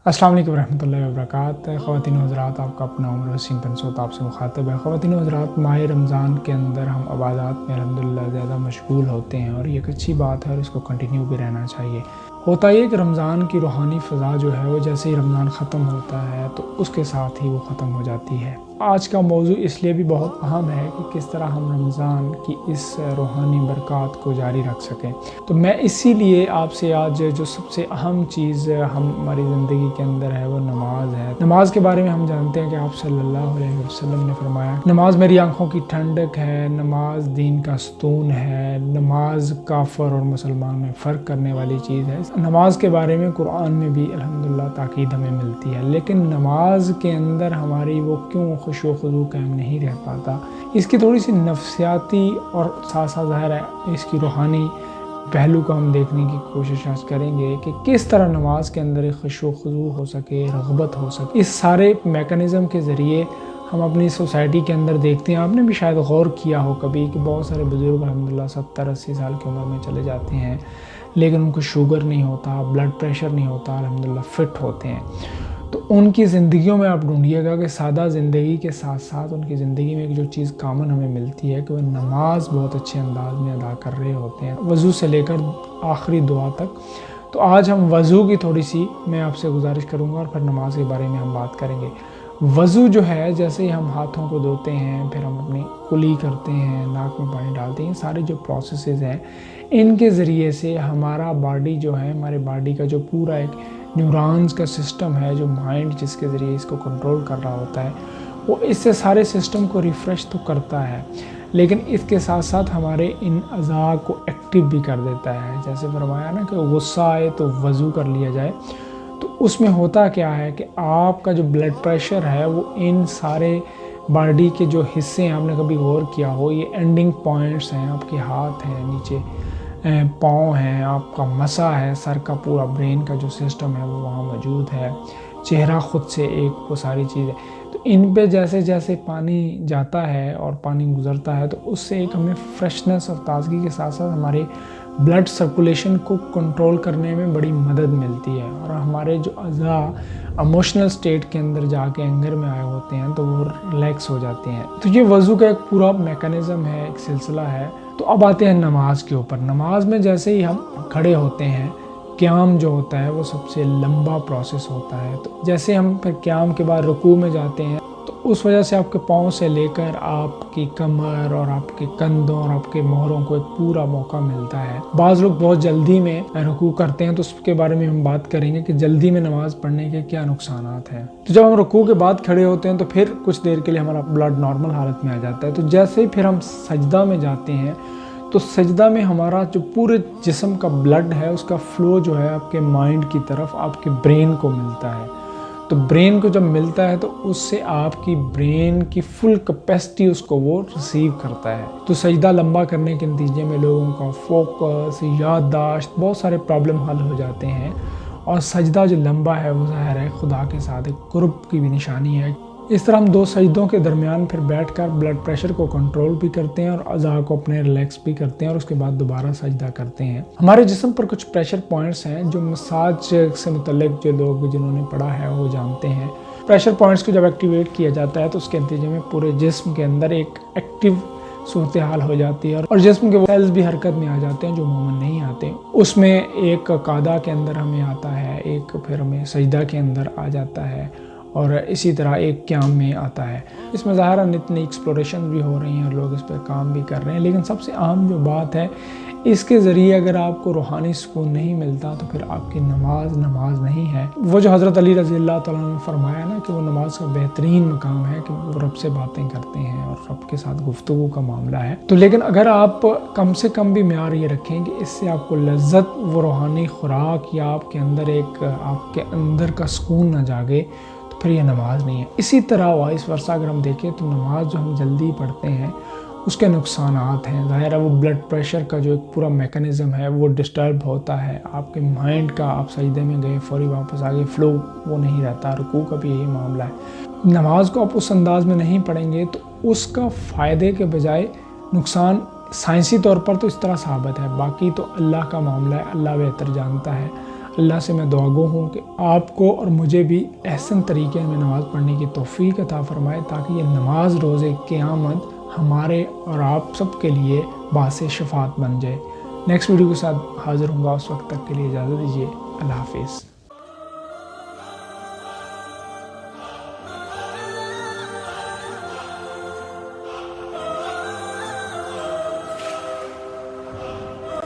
अस्सलाम वालेकुम रहमतुल्लाहि व बरकातहू। ख़वातीन व हज़रात, आपका अपना उमर हसीन पंसोत आपसे मुखातब है। ख़वातीन व हज़रात, माह रमज़ान के अंदर हम इबादत में अल्हम्दुलिल्लाह ज़्यादा मशगूल होते हैं और ये एक अच्छी बात है और इसको कंटिन्यू भी रहना चाहिए। होता ये कि रमज़ान की रूहानी फ़ज़ा जो है वो जैसे ही रमज़ान ख़त्म होता है तो उसके साथ ही वो ख़त्म हो जाती है। आज का मौजू इसलिए भी बहुत अहम है कि किस तरह हम रमज़ान की इस रूहानी बरक़ात को जारी रख सकें। तो मैं इसीलिए आपसे आज जो सबसे अहम चीज़ हमारी ज़िंदगी के अंदर है वो नमाज है। नमाज के बारे में हम जानते हैं कि आप सल्लल्लाहु अलैहि वसल्लम ने फरमाया, नमाज मेरी आंखों की ठंडक है, नमाज दीन का सुतून है, नमाज काफ़िर और मुसलमान में फ़र्क करने वाली चीज़ है। नमाज के बारे में कुरान में भी अल्हम्दुलिल्लाह ताकीद हमें मिलती है, लेकिन नमाज के अंदर हमारी वो क्यों खुशू खुजू कायम नहीं रह पाता, इसकी थोड़ी सी नफ्सियाती और साथ साथ ज़ाहिर है इसकी रूहानी पहलू को हम देखने की कोशिश आज करेंगे कि किस तरह नमाज के अंदर एक खुशू खुजू हो सके, रग़बत हो सके। इस सारे मैकेनिज़्म के ज़रिए हम अपनी सोसाइटी के अंदर देखते हैं, आपने भी शायद गौर किया हो कभी कि बहुत सारे बुज़ुर्ग अल्हम्दुलिल्लाह 70-80 साल की उम्र में चले जाते हैं, लेकिन उनको शुगर नहीं होता, ब्लड प्रेशर नहीं होता, अल्हम्दुलिल्लाह फ़िट होते हैं। तो उनकी ज़िंदगियों में आप ढूंढिएगा कि सादा ज़िंदगी के साथ साथ उनकी ज़िंदगी में एक जो चीज़ कामन हमें मिलती है कि वह नमाज बहुत अच्छे अंदाज में अदा कर रहे होते हैं, वज़ू से लेकर आखिरी दुआ तक। तो आज हम वज़ू की थोड़ी सी मैं आपसे गुजारिश करूँगा और फिर नमाज के बारे में हम बात करेंगे। वज़ू जो है, जैसे ही हम हाथों को धोते हैं, फिर हम अपनी कुली करते हैं, नाक में पानी डालते हैं, सारे जो प्रोसेसेस हैं इनके ज़रिए से हमारा बॉडी जो है, हमारे बॉडी का जो पूरा एक न्यूरॉन्स का सिस्टम है, जो माइंड जिसके ज़रिए इसको कंट्रोल कर रहा होता है, वो इससे सारे सिस्टम को रिफ़्रेश तो करता है, लेकिन इसके साथ साथ हमारे इन अज़ा को एक्टिव भी कर देता है। जैसे फरमाया ना कि गुस्सा आए तो वज़ू कर लिया जाए, तो उसमें होता क्या है कि आपका जो ब्लड प्रेशर है वो इन सारे बॉडी के जो हिस्से हैं, आपने कभी गौर किया हो, ये एंडिंग पॉइंट्स हैं, आपके हाथ हैं, नीचे पाँव हैं, आपका मसा है, सर का पूरा ब्रेन का जो सिस्टम है वो वहाँ मौजूद है, चेहरा ख़ुद से एक वो सारी चीज़ें। तो इन पे जैसे जैसे पानी जाता है और पानी गुज़रता है तो उससे एक हमें फ्रेशनेस और ताज़गी के साथ साथ हमारे ब्लड सर्कुलेशन को कंट्रोल करने में बड़ी मदद मिलती है और हमारे जो अज़ा इमोशनल स्टेट के अंदर जाके एंगर में आए होते हैं तो वो रिलैक्स हो जाते हैं। तो ये वज़ू का एक पूरा मैकेनिज़्म है, एक सिलसिला है। तो अब आते हैं नमाज के ऊपर। नमाज में जैसे ही हम खड़े होते हैं, क़याम जो होता है वो सबसे लंबा प्रोसेस होता है। तो जैसे हम फिर क़याम के बाद रुकू में जाते हैं तो उस वजह से आपके पाँव से लेकर आपकी कमर और आपके कंधों और आपके मोहरों को एक पूरा मौका मिलता है। बाज़ लोग बहुत जल्दी में रुकू करते हैं, तो उसके बारे में हम बात करेंगे कि जल्दी में नमाज़ पढ़ने के क्या नुकसानात हैं। तो जब हम रुकू के बाद खड़े होते हैं तो फिर कुछ देर के लिए हमारा ब्लड नॉर्मल हालत में आ जाता है। तो जैसे ही फिर हम सजदा में जाते हैं तो सजदा में हमारा जो पूरे जिस्म का ब्लड है उसका फ़्लो जो है आपके माइंड की तरफ, आपके ब्रेन को मिलता है। तो ब्रेन को जब मिलता है तो उससे आपकी ब्रेन की फुल कैपेसिटी उसको वो रिसीव करता है। तो सजदा लंबा करने के नतीजे में लोगों का फोकस, याददाश्त, बहुत सारे प्रॉब्लम हल हो जाते हैं। और सजदा जो लंबा है वो ज़ाहिर है खुदा के साथ एक कुर्ब की भी निशानी है। इस तरह हम दो सजदों के दरमियान फिर बैठकर ब्लड प्रेशर को कंट्रोल भी करते हैं और अज़ा को अपने रिलैक्स भी करते हैं और उसके बाद दोबारा सजदा करते हैं। हमारे जिस्म पर कुछ प्रेशर पॉइंट्स हैं जो मसाज से मुतल्लिक जो लोग जिन्होंने पढ़ा है वो जानते हैं। प्रेशर पॉइंट्स को जब एक्टिवेट किया जाता है तो उसके नतीजे में पूरे जिस्म के अंदर एक एक्टिव सूरत हाल हो जाती है और जिस्म के सेल्स भी हरकत में आ जाते हैं जो अमूमन नहीं आते। उसमें एक कादा के अंदर हमें आता है, एक फिर हमें सजदा के अंदर आ जाता है और इसी तरह एक क़याम में आता है। इसमें ज़ाहिर नित नई एक्सप्लोरेशन भी हो रही हैं और लोग इस पर काम भी कर रहे हैं, लेकिन सबसे अहम जो बात है, इसके ज़रिए अगर आपको रूहानी सुकून नहीं मिलता तो फिर आपकी नमाज नहीं है। वो जो हज़रत अली रज़ी अल्लाह तआला ने फरमाया ना कि वो नमाज का बेहतरीन मकाम है कि वो रब से बातें करते हैं और रब के साथ गुफ्तगू का मामला है। तो लेकिन अगर आप कम से कम भी म्यार ये रखें कि इससे आपको लज्जत, वो रूहानी खुराक या आपके अंदर एक आपके अंदर का सुकून न जागे, फिर ये नमाज नहीं है। इसी तरह वाइस वर्सा अगर हम देखें तो नमाज जो हम जल्दी पढ़ते हैं उसके नुकसानात हैं। ज़ाहिर है वो ब्लड प्रेशर का जो एक पूरा मैकेनिज़्म है वो डिस्टर्ब होता है। आपके माइंड का, आप सजदे में गए फौरी वापस आ गए, फ़्लो वो नहीं रहता। रुकू का भी यही मामला है। नमाज को आप उस अंदाज में नहीं पढ़ेंगे तो उसका फ़ायदे के बजाय नुकसान साइंसी तौर पर तो इस तरह साबित है, बाकी तो अल्लाह का मामला है, अल्लाह बेहतर जानता है। اللہ سے میں دعا گو ہوں کہ آپ کو اور مجھے بھی احسن طریقے میں نماز پڑھنے کی توفیق عطا فرمائے، تاکہ یہ نماز روز قیامت ہمارے اور آپ سب کے لیے باعث شفاعت بن جائے۔ نیکسٹ ویڈیو کے ساتھ حاضر ہوں گا، اس وقت تک کے لیے اجازت دیجیے۔ اللہ حافظ۔